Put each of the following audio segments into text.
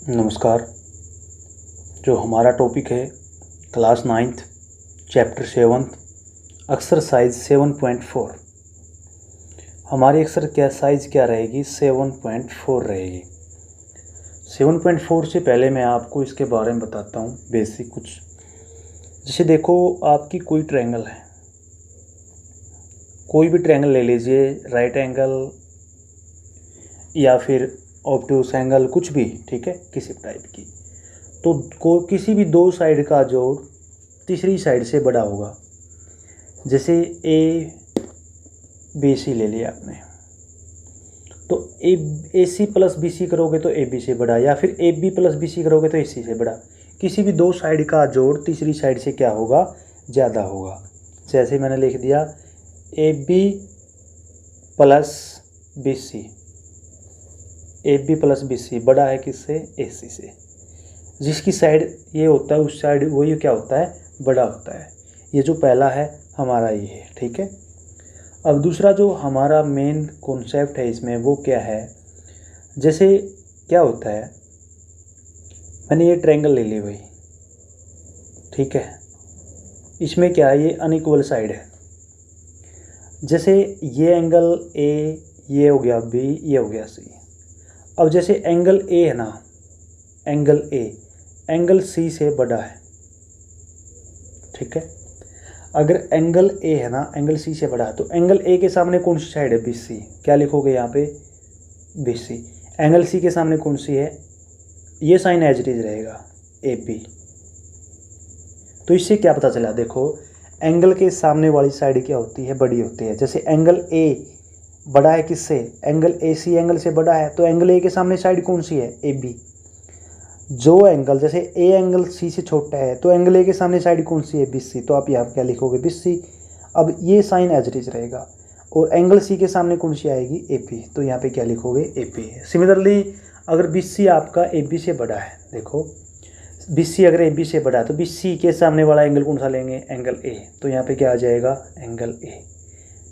नमस्कार। जो हमारा टॉपिक है क्लास 9th चैप्टर 7 एक्सरसाइज 7.4। हमारी एक्सरसाइज क्या रहेगी? 7.4 रहेगी। 7.4 से पहले मैं आपको इसके बारे में बताता हूँ बेसिक कुछ। जैसे देखो, आपकी कोई ट्रायंगल है, कोई भी ट्रायंगल ले लीजिए, राइट एंगल या फिर ऑब्टूस एंगल, कुछ भी, ठीक है, किसी टाइप की। तो किसी भी दो साइड का जोड़ तीसरी साइड से बड़ा होगा। जैसे ए बी सी ले लिया आपने, तो ए सी प्लस बी सी करोगे तो ए बी से बड़ा, या फिर A B plus B C करोगे तो ए सी से बड़ा। किसी भी दो साइड का जोड़ तीसरी साइड से क्या होगा? ज़्यादा होगा। जैसे मैंने लिख दिया A B plus B C, A B plus B C बड़ा है किससे? ए सी से। जिसकी साइड ये होता है उस साइड वही क्या होता है? बड़ा होता है। ये जो पहला है हमारा ये है, ठीक है। अब दूसरा जो हमारा मेन कॉन्सेप्ट है इसमें वो क्या है? जैसे क्या होता है, मैंने ये ट्रायंगल ले ली भाई, ठीक है। इसमें क्या है? ये अनइक्वल साइड है। जैसे ये एंगल ए, ये हो गया बी, ये हो गया सी। अब जैसे एंगल ए है ना, एंगल ए एंगल सी से बड़ा है, ठीक है। अगर एंगल ए है ना, एंगल सी से बड़ा है, तो एंगल ए के सामने कौन सी साइड है? बी सी। क्या लिखोगे यहाँ पे? B C. एंगल सी के सामने कौन सी है? ये साइन एज इट इज रहेगा, ए पी। तो इससे क्या पता चला? देखो, एंगल के सामने वाली साइड क्या होती है? बड़ी होती है। जैसे एंगल ए बड़ा है किससे? एंगल ए सी एंगल से बड़ा है, तो एंगल ए के सामने साइड कौन सी है? A B. जो एंगल, जैसे ए एंगल सी से छोटा है, तो एंगल ए के सामने साइड कौन सी है? B C. तो आप यहाँ क्या लिखोगे? B C. अब ये साइन एज इट इज रहेगा, और एंगल सी के सामने कौन सी आएगी? A P. तो यहाँ पे क्या लिखोगे? A P. सिमिलरली अगर बी सी आपका ए बी से बड़ा है, देखो बी सी अगर ए बी से बड़ा है, तो बी सी के सामने वाला एंगल कौन सा लेंगे? Angle A. तो यहाँ पे क्या आ जाएगा? Angle A.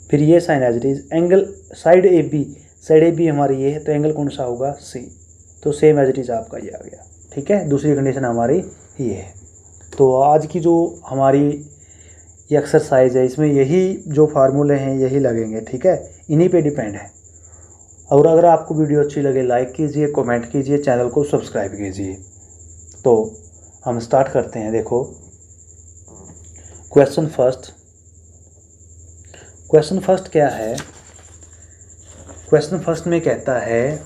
फिर ये sine as it is, angle side A B, side A B हमारी ये है, तो एंगल कौन सा होगा? सी। तो सेम एज इट इज आपका ये आ गया, ठीक है। दूसरी कंडीशन हमारी ये है। तो आज की जो हमारी ये एक्सरसाइज है, इसमें यही जो फार्मूले हैं यही लगेंगे, ठीक है। इन्हीं पे डिपेंड है। और अगर आपको वीडियो अच्छी लगे, लाइक कीजिए, कमेंट कीजिए, चैनल को सब्सक्राइब कीजिए। तो हम स्टार्ट करते हैं। देखो, क्वेश्चन फर्स्ट क्या है? क्वेश्चन फर्स्ट में कहता है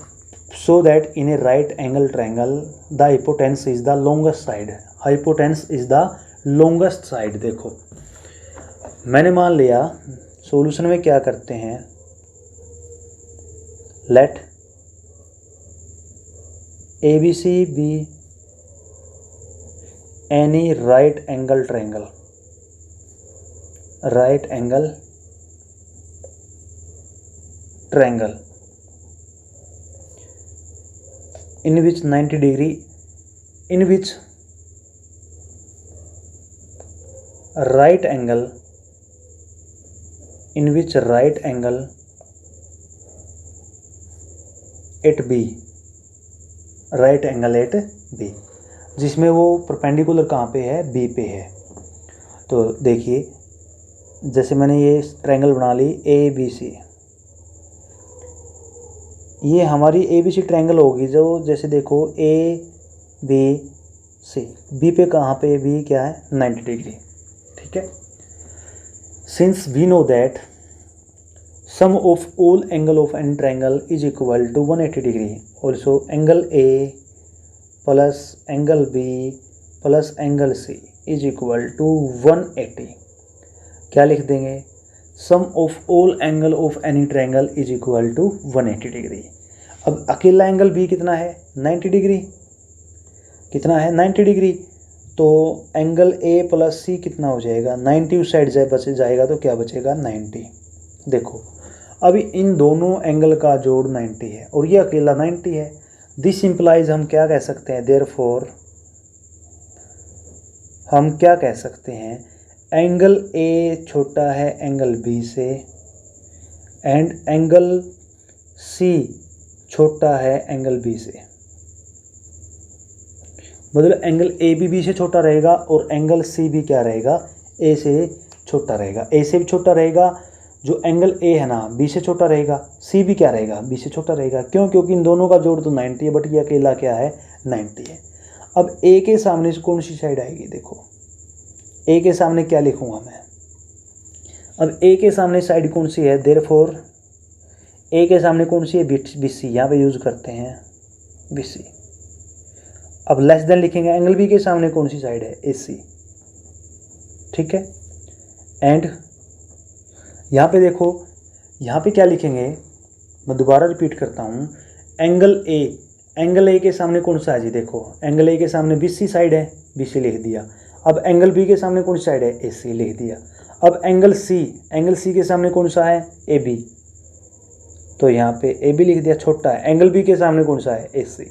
so that in a right angle triangle the hypotenuse is the longest side. Hypotenuse is the longest side. देखो, मैंने मान लिया सॉल्यूशन में क्या करते हैं, let A B C be any right angle triangle, right angle triangle in which 90 degree, in which right angle, in which right angle at B, right angle at B, जिसमें वो परपेंडिकुलर कहाँ पे है? B पे है। तो देखिए, जैसे मैंने ये ट्रायंगल बना ली ए बी सी, ये हमारी ए बी सी ट्रायंगल होगी। जो जैसे देखो ए बी सी, बी पे कहाँ पे? बी क्या है? 90 डिग्री, ठीक है। Since we know that sum of all angle of an triangle is equal to 180 degree, also angle A plus angle B plus angle C is equal to 180। क्या लिख देंगे? Sum of all angle of any triangle is equal to 180 degree. अब अकेला angle B कितना है? 90 degree. कितना है? 90 degree. तो एंगल ए प्लस सी कितना हो जाएगा? 90 उस साइड बच जाएगा, तो क्या बचेगा? 90। देखो, अभी इन दोनों एंगल का जोड़ 90 है और ये अकेला 90 है। दिस इम्प्लाइज, हम क्या कह सकते हैं? देयरफॉर हम क्या कह सकते हैं? एंगल ए छोटा है एंगल बी से, एंड एंगल सी छोटा है एंगल बी से। मतलब एंगल ए भी बी से छोटा रहेगा और एंगल सी भी क्या रहेगा, ए से छोटा रहेगा। ए से भी छोटा रहेगा, जो एंगल ए है ना बी से छोटा रहेगा, सी भी क्या रहेगा, बी से छोटा रहेगा। क्यों? क्योंकि इन दोनों का जोड़ तो 90 है, बट ये अकेला क्या है, 90 है। अब ए के सामने से कौन सी साइड आएगी, देखो ए के सामने क्या लिखूंगा मैं, अब ए के सामने साइड कौन सी है, देयरफॉर ए के सामने कौन सी है, बी सी, यहाँ पे यूज करते हैं बी सी। अब लेस देन लिखेंगे, एंगल बी के सामने कौन सी साइड है, ए सी, ठीक है। एंड यहाँ पे देखो, यहाँ पे क्या लिखेंगे, मैं दोबारा रिपीट करता हूँ, एंगल ए के सामने कौन सा है जी, देखो एंगल ए के सामने बी सी साइड है, बी सी लिख दिया। अब एंगल बी के सामने कौन सी साइड है, ए सी लिख दिया। अब एंगल सी के सामने कौन सा है, ए बी, तो यहाँ पे ए बी लिख दिया, छोटा है। एंगल बी के सामने कौन सा है, ए सी।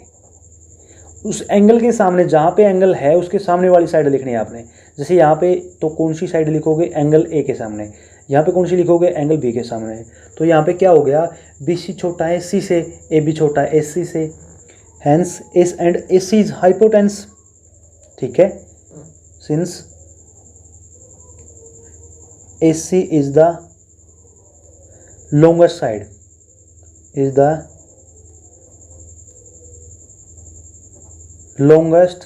उस एंगल के सामने जहाँ पे एंगल है उसके सामने वाली साइड लिखनी है आपने। जैसे यहाँ पे तो कौन सी साइड लिखोगे, एंगल ए के सामने, यहाँ पे कौन सी लिखोगे, एंगल बी के सामने। तो यहाँ पे क्या हो गया, बी सी छोटा है सी से, ए बी छोटा है ए सी से, hence S and A C is hypotenuse, ठीक है। Since A C is the longest side, is the longest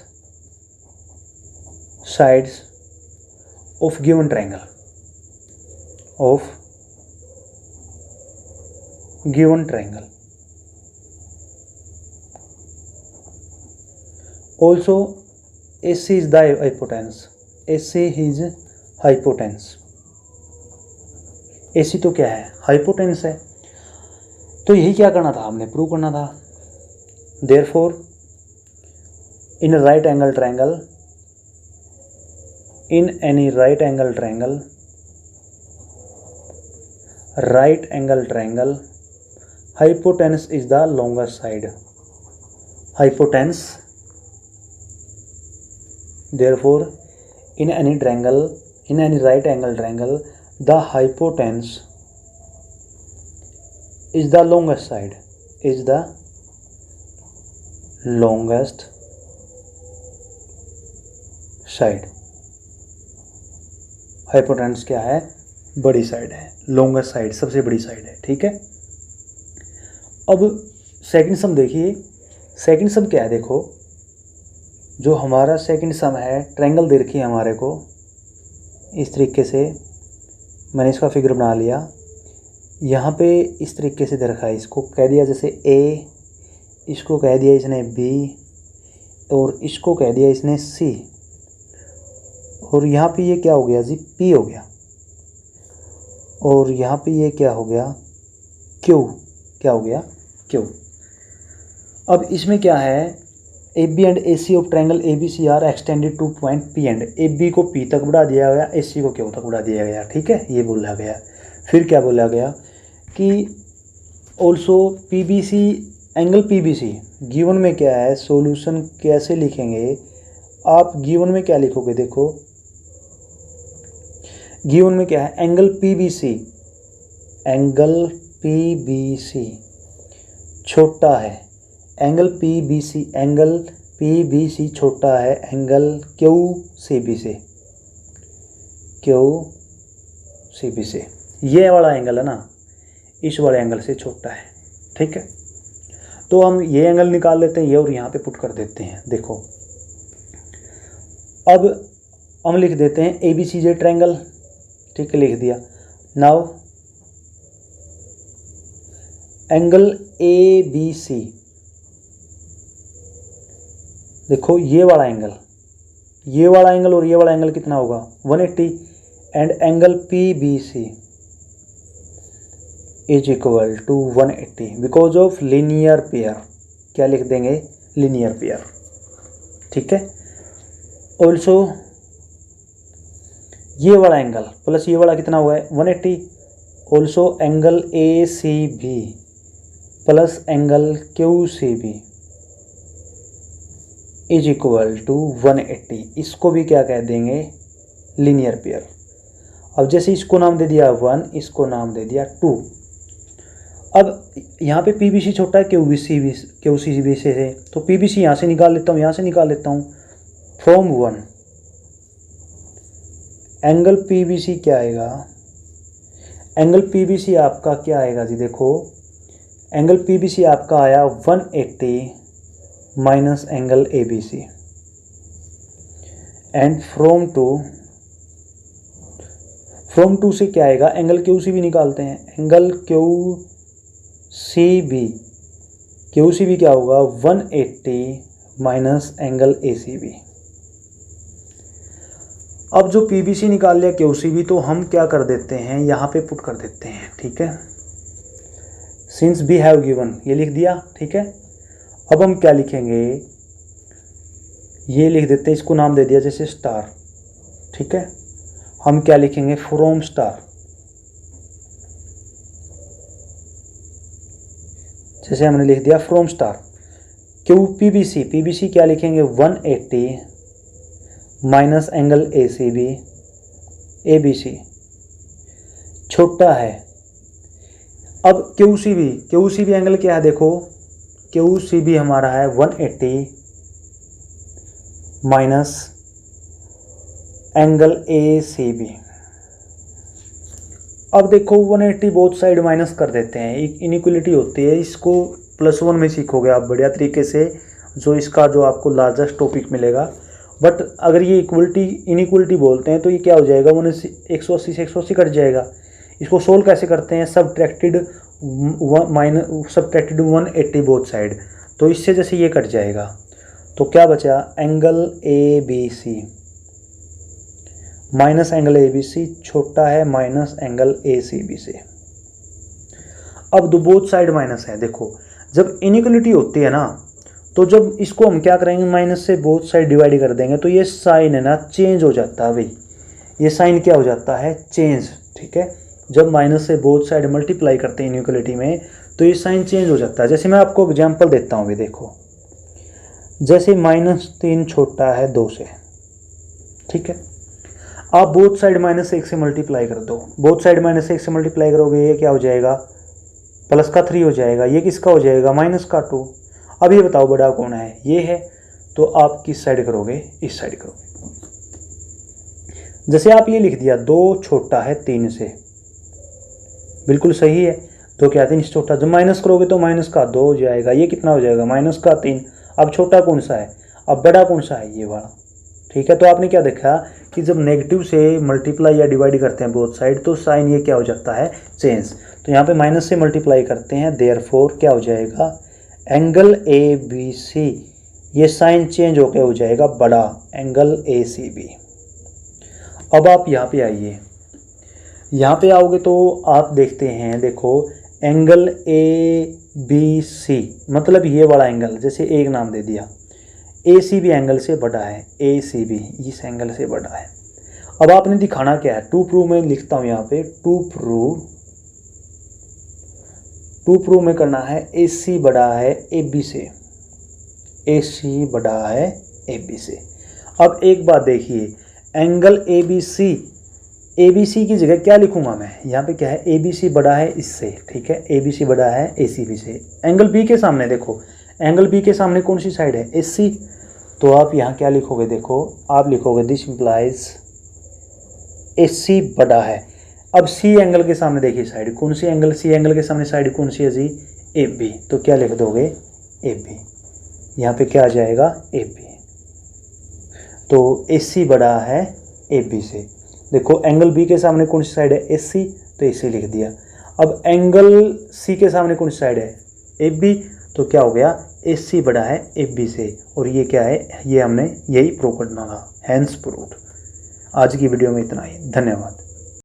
sides of given triangle, of given triangle. Also AC is the hypotenuse, AC is hypotenuse, AC तो क्या है, hypotenuse है। तो यही क्या करना था, हमने प्रूव करना था। therefore in a right angle triangle, in any right angle triangle, hypotenuse is the longest side, hypotenuse, therefore in any right angle triangle, the hypotenuse is the longest side, is the longest side. Hypotenuse क्या है, बड़ी side है, longest side सबसे बड़ी side है, ठीक है। अब सेकंड सम देखिए, सेकंड सम क्या है, देखो जो हमारा सेकंड सम है, ट्रायंगल दे रखी है हमारे को इस तरीके से, मैंने इसका फिगर बना लिया, यहाँ पे इस तरीके से दे रखा है, इसको कह दिया जैसे ए, इसको कह दिया इसने बी, और इसको कह दिया इसने सी, और यहाँ पे ये क्या हो गया जी, पी हो गया, और यहाँ पे ये क्या हो गया, क्यू, क्या हो गया, क्यू। अब इसमें क्या है, A B and A C of triangle A B C are extended to point P and, A B को पी तक बढ़ा दिया गया, ए सी को क्यू तक बढ़ा दिया गया, ठीक है, ये बोला गया। फिर क्या बोला गया कि also P B C, angle P B C given में क्या है, सॉल्यूशन कैसे लिखेंगे आप, गिवन में क्या लिखोगे, देखो गिवन में क्या है, angle P B C, angle P B C छोटा है, angle P B C, angle P B C छोटा है एंगल क्यू सी बी से, क्यू सी बी से, ये वाला एंगल है ना, इस वाले एंगल से छोटा है, ठीक है। तो हम ये एंगल निकाल लेते हैं, ये और यहाँ पे पुट कर देते हैं। देखो अब हम लिख देते हैं ए बी सी जे ट्रायंगल, ठीक है, लिख दिया। Now angle A B C, देखो ये वाला एंगल और ये वाला एंगल कितना होगा, 180, and angle P B C is equal to 180 because of linear pair, क्या लिख देंगे, लीनियर पेयर, ठीक है। ऑल्सो ये वाला एंगल प्लस ये वाला कितना हुआ है, 180, also angle A C B plus angle Q C B is equal to 180, इसको भी क्या कह देंगे, लीनियर पेयर। अब जैसे इसको नाम दे दिया 1, इसको नाम दे दिया 2। अब यहाँ पे पी बी सी छोटा है क्यू सी बी से, तो पी बी सी यहाँ से निकाल लेता हूँ, यहाँ से निकाल लेता हूँ, फ्रॉम 1 एंगल पीबीसी क्या आएगा, एंगल पीबीसी आपका क्या आएगा जी, देखो एंगल पीबीसी आपका आया 180 minus angle ABC, and from two से क्या आएगा, एंगल क्यूसीबी निकालते हैं, एंगल क्यूसीबी क्या होगा 180 माइनस एंगल एसीबी। अब जो पीबीसी निकाल लिया क्यूसीबी, तो हम क्या कर देते हैं यहाँ पे पुट कर देते हैं, ठीक है, सिंस बी हैव गिवन ये लिख दिया, ठीक है। अब हम क्या लिखेंगे, ये लिख देते हैं, इसको नाम दे दिया जैसे स्टार, ठीक है। हम क्या लिखेंगे फ्रॉम स्टार, जैसे हमने लिख दिया फ्रॉम स्टार। क्यू पीबीसी क्या लिखेंगे 180 माइनस एंगल एसीबी, एबीसी छोटा है। अब क्यूसीबी एंगल क्या है, देखो क्यूसीबी हमारा है 180 माइनस एंगल एसीबी। अब देखो 180 बोथ साइड माइनस कर देते हैं, एक इनइक्वलिटी होती है, इसको +1 में सीखोगे आप बढ़िया तरीके से, जो इसका जो आपको लार्जेस्ट टॉपिक मिलेगा। बट अगर ये इनइक्वलिटी बोलते हैं तो ये क्या हो जाएगा, 180 से 180 कट जाएगा। इसको सोल्व कैसे करते हैं, सब्ट्रैक्टेड 180 बोथ साइड, तो इससे जैसे ये कट जाएगा तो क्या बचा, angle A B C minus angle A B C छोटा है minus angle A C B से। अब दो बोथ साइड माइनस है, देखो जब इनइक्वलिटी होती है ना, तो जब इसको हम क्या करेंगे, माइनस से बोथ साइड डिवाइड कर देंगे, तो ये साइन है ना चेंज हो जाता है भाई, ये साइन क्या हो जाता है चेंज, ठीक है। जब माइनस से बोथ साइड मल्टीप्लाई करते हैं इनइक्वलिटी में, तो ये साइन चेंज हो जाता है। जैसे मैं आपको एग्जांपल देता हूँ, भी देखो जैसे -3 छोटा है 2 से, ठीक है। आप बोथ साइड -1 से मल्टीप्लाई कर दो, बोथ साइड -1 से मल्टीप्लाई करोगे, ये क्या हो जाएगा प्लस का 3 हो जाएगा, ये किसका हो जाएगा माइनस का 2। अब ये बताओ बड़ा कौन है, ये है, तो आप किस साइड करोगे, इस साइड करोगे। जैसे आप ये लिख दिया 2 छोटा है 3 से, बिल्कुल सही है, 2 क्या 3 छोटा, जब माइनस करोगे तो माइनस का 2 हो जाएगा, ये कितना हो जाएगा -3। अब छोटा कौन सा है, अब बड़ा कौन सा है, ये वाला, ठीक है। तो आपने क्या देखा कि जब नेगेटिव से मल्टीप्लाई या डिवाइड करते हैं बोथ साइड, तो साइन ये क्या हो जाता है चेंज। तो यहाँ पे माइनस से मल्टीप्लाई करते हैं, देयरफॉर क्या हो जाएगा, एंगल ए बी सी, ये साइन चेंज होकर हो जाएगा बड़ा एंगल ए सी बी। अब आप यहाँ पे आइए, यहाँ पे आओगे तो आप देखते हैं, देखो एंगल ए बी सी मतलब ये वाला एंगल, जैसे एक नाम दे दिया, ए सी बी एंगल से बड़ा है, ए सी बी इस एंगल से बड़ा है। अब आपने दिखाना क्या है, टू प्रूव में लिखता हूँ यहाँ पे, टू प्रूव में करना है ए सी बड़ा है ए बी से, ए सी बड़ा है ए बी से। अब एक बात देखिए, एंगल ए बी सी की जगह क्या लिखूंगा मैं, यहाँ पे क्या है ए बी सी बड़ा है इससे, ठीक है, ए बी सी बड़ा है ए सी बी से। एंगल बी के सामने देखो, एंगल बी के सामने कौन सी साइड है, ए सी, तो आप यहाँ क्या लिखोगे, देखो आप लिखोगे दिस इम्प्लाइज ए सी बड़ा है। अब सी एंगल के सामने देखिए साइड कौन सी, एंगल सी एंगल के सामने साइड कौन सी है जी, ए बी, तो क्या लिख दोगे ए बी, यहाँ पे क्या आ जाएगा ए बी, तो ए सी बड़ा है ए बी से। देखो एंगल बी के सामने कौन सी साइड है, ए सी, तो ए सी लिख दिया। अब एंगल सी के सामने कौन सी साइड है, ए बी, तो क्या हो गया ए सी बड़ा है ए बी से। और ये क्या है, ये हमने यही प्रूव करना था, हैंस प्रूव्ड। आज की वीडियो में इतना ही, धन्यवाद।